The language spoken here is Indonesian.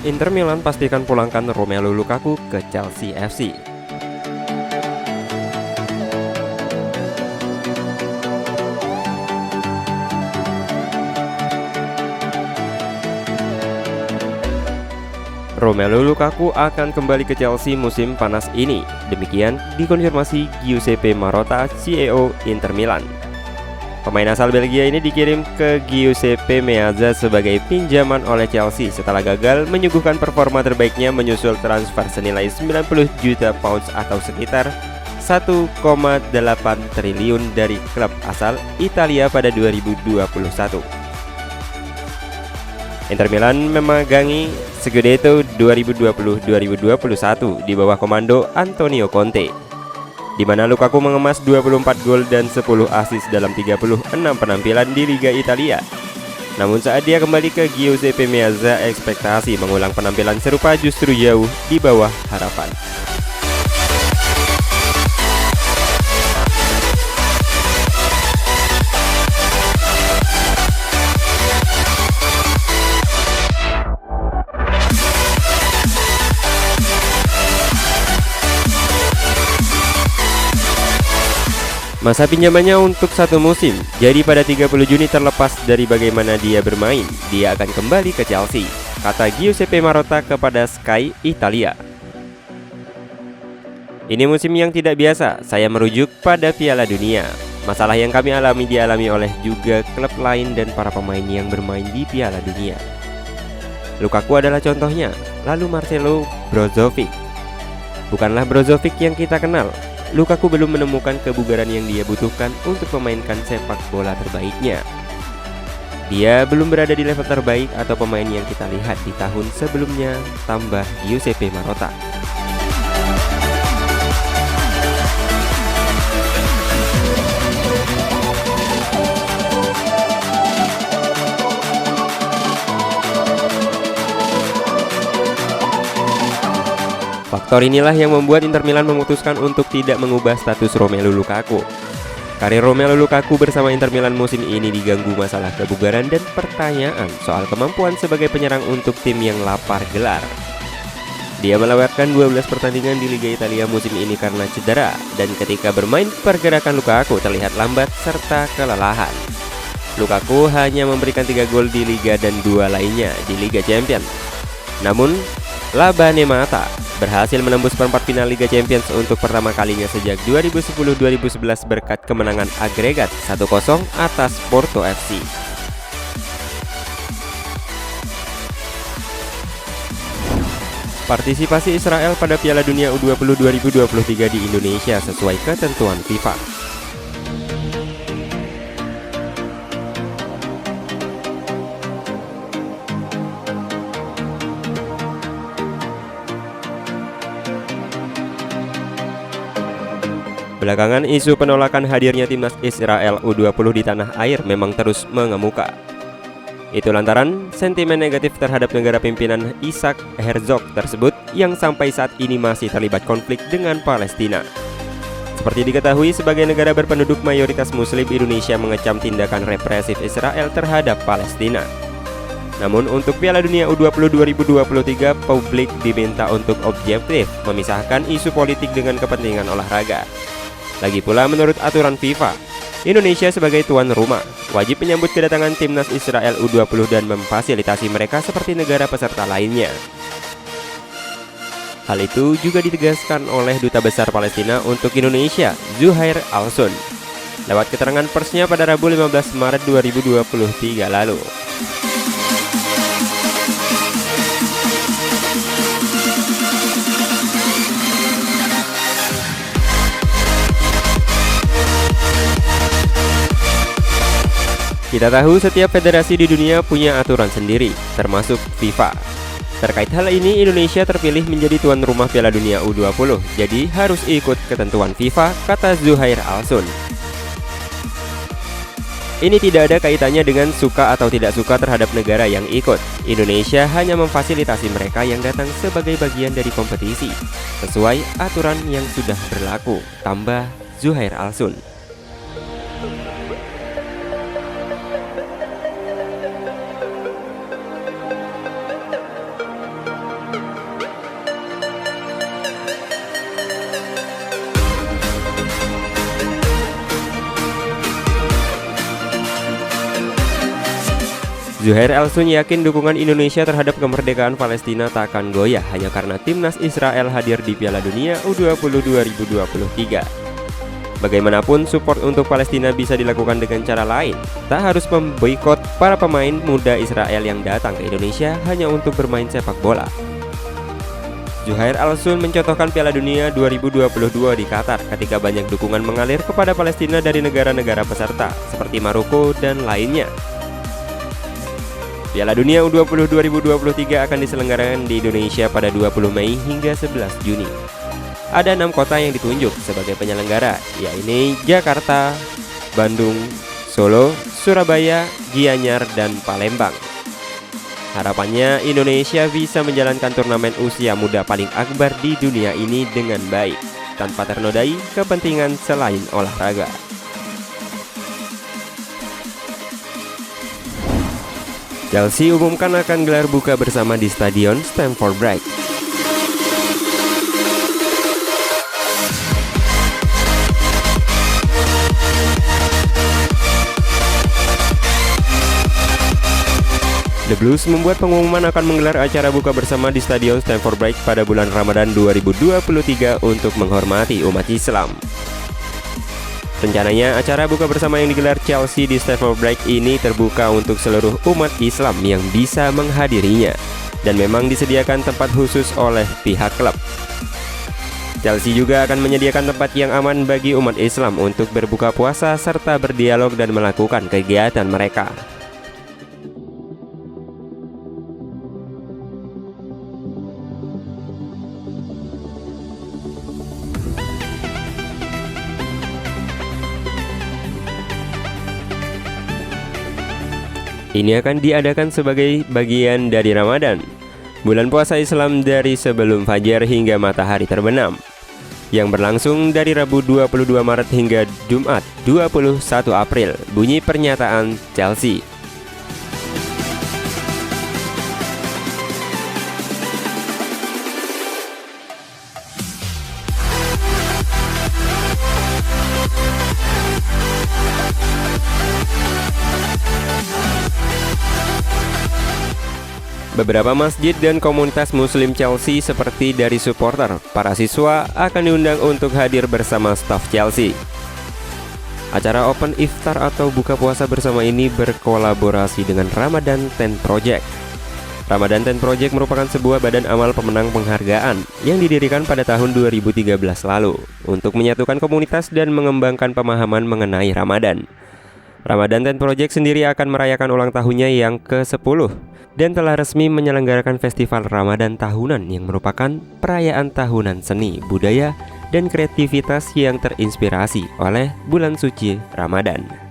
Inter Milan pastikan pulangkan Romelu Lukaku ke Chelsea FC. Romelu Lukaku akan kembali ke Chelsea musim panas ini. Demikian dikonfirmasi Giuseppe Marotta, CEO Inter Milan. Pemain asal Belgia ini dikirim ke Giuseppe Meazza sebagai pinjaman oleh Chelsea setelah gagal menyuguhkan performa terbaiknya menyusul transfer senilai 90 juta pounds atau sekitar 1,8 triliun dari klub asal Italia pada 2021. Inter Milan memegangi Scudetto 2020-2021 di bawah komando Antonio Conte, di mana Lukaku mengemas 24 gol dan 10 assist dalam 36 penampilan di Liga Italia. Namun saat dia kembali ke Giuseppe Meazza, ekspektasi mengulang penampilan serupa justru jauh di bawah harapan. Masa pinjamannya untuk 1 musim, jadi pada 30 Juni terlepas dari bagaimana dia bermain, dia akan kembali ke Chelsea, kata Giuseppe Marotta kepada Sky Italia. Ini musim yang tidak biasa, saya merujuk pada Piala Dunia. Masalah yang kami alami dialami oleh juga klub lain dan para pemain yang bermain di Piala Dunia. Lukaku adalah contohnya, lalu Marcelo Brozovic. Bukanlah Brozovic yang kita kenal. Lukaku belum menemukan kebugaran yang dia butuhkan untuk memainkan sepak bola terbaiknya. Dia belum berada di level terbaik atau pemain yang kita lihat di tahun sebelumnya, tambah Giuseppe Marotta. Faktor inilah yang membuat Inter Milan memutuskan untuk tidak mengubah status Romelu Lukaku. Karir Romelu Lukaku bersama Inter Milan musim ini diganggu masalah kebugaran dan pertanyaan soal kemampuan sebagai penyerang untuk tim yang lapar gelar. Dia melewatkan 12 pertandingan di Liga Italia musim ini karena cedera, dan ketika bermain pergerakan Lukaku terlihat lambat serta kelelahan. Lukaku hanya memberikan 3 gol di Liga dan 2 lainnya di Liga Champions. Namun, La Banemata berhasil menembus perempat final Liga Champions untuk pertama kalinya sejak 2010-2011 berkat kemenangan agregat 1-0 atas Porto FC. Partisipasi Israel pada Piala Dunia U20 2023 di Indonesia sesuai ketentuan FIFA. Belakangan isu penolakan hadirnya timnas Israel U20 di tanah air memang terus mengemuka. Itu lantaran sentimen negatif terhadap negara pimpinan Isaac Herzog tersebut yang sampai saat ini masih terlibat konflik dengan Palestina. Seperti diketahui, sebagai negara berpenduduk mayoritas Muslim, Indonesia mengecam tindakan represif Israel terhadap Palestina. Namun untuk Piala Dunia U20 2023, publik diminta untuk objektif, memisahkan isu politik dengan kepentingan olahraga. Lagi pula menurut aturan FIFA, Indonesia sebagai tuan rumah wajib menyambut kedatangan timnas Israel U20 dan memfasilitasi mereka seperti negara peserta lainnya. Hal itu juga ditegaskan oleh Duta Besar Palestina untuk Indonesia, Zuhair Al-Sun, lewat keterangan persnya pada Rabu 15 Maret 2023 lalu. Kita tahu setiap federasi di dunia punya aturan sendiri, termasuk FIFA. Terkait hal ini, Indonesia terpilih menjadi tuan rumah Piala Dunia U20, jadi harus ikut ketentuan FIFA, kata Zuhair Al-Sun. Ini tidak ada kaitannya dengan suka atau tidak suka terhadap negara yang ikut. Indonesia hanya memfasilitasi mereka yang datang sebagai bagian dari kompetisi, sesuai aturan yang sudah berlaku, tambah Zuhair Al-Sun. Zuhair Al-Sun yakin dukungan Indonesia terhadap kemerdekaan Palestina tak akan goyah hanya karena timnas Israel hadir di Piala Dunia U20 2023. Bagaimanapun, support untuk Palestina bisa dilakukan dengan cara lain. Tak harus memboikot para pemain muda Israel yang datang ke Indonesia hanya untuk bermain sepak bola. Zuhair Al-Sun mencontohkan Piala Dunia 2022 di Qatar ketika banyak dukungan mengalir kepada Palestina dari negara-negara peserta seperti Maroko dan lainnya. Piala Dunia U20 2023 akan diselenggarakan di Indonesia pada 20 Mei hingga 11 Juni. Ada 6 kota yang ditunjuk sebagai penyelenggara, yaitu Jakarta, Bandung, Solo, Surabaya, Gianyar, dan Palembang. Harapannya Indonesia bisa menjalankan turnamen usia muda paling akbar di dunia ini dengan baik, tanpa ternodai kepentingan selain olahraga. Chelsea umumkan akan gelar buka bersama di Stadion Stamford Bridge. The Blues membuat pengumuman akan menggelar acara buka bersama di Stadion Stamford Bridge pada bulan Ramadan 2023 untuk menghormati umat Islam. Rencananya acara buka bersama yang digelar Chelsea di Stamford Bridge ini terbuka untuk seluruh umat Islam yang bisa menghadirinya, dan memang disediakan tempat khusus oleh pihak klub. Chelsea juga akan menyediakan tempat yang aman bagi umat Islam untuk berbuka puasa serta berdialog dan melakukan kegiatan mereka. Ini akan diadakan sebagai bagian dari Ramadan, bulan puasa Islam dari sebelum fajar hingga matahari terbenam, yang berlangsung dari Rabu 22 Maret hingga Jumat 21 April, bunyi pernyataan Chelsea. Beberapa masjid dan komunitas muslim Chelsea seperti dari supporter, para siswa akan diundang untuk hadir bersama staf Chelsea. Acara Open Iftar atau buka puasa bersama ini berkolaborasi dengan Ramadan Tent Project. Ramadan Tent Project merupakan sebuah badan amal pemenang penghargaan yang didirikan pada tahun 2013 lalu untuk menyatukan komunitas dan mengembangkan pemahaman mengenai Ramadan. Ramadan Tent Project sendiri akan merayakan ulang tahunnya yang ke-10 dan telah resmi menyelenggarakan festival Ramadan tahunan yang merupakan perayaan tahunan seni, budaya, dan kreativitas yang terinspirasi oleh bulan suci Ramadan.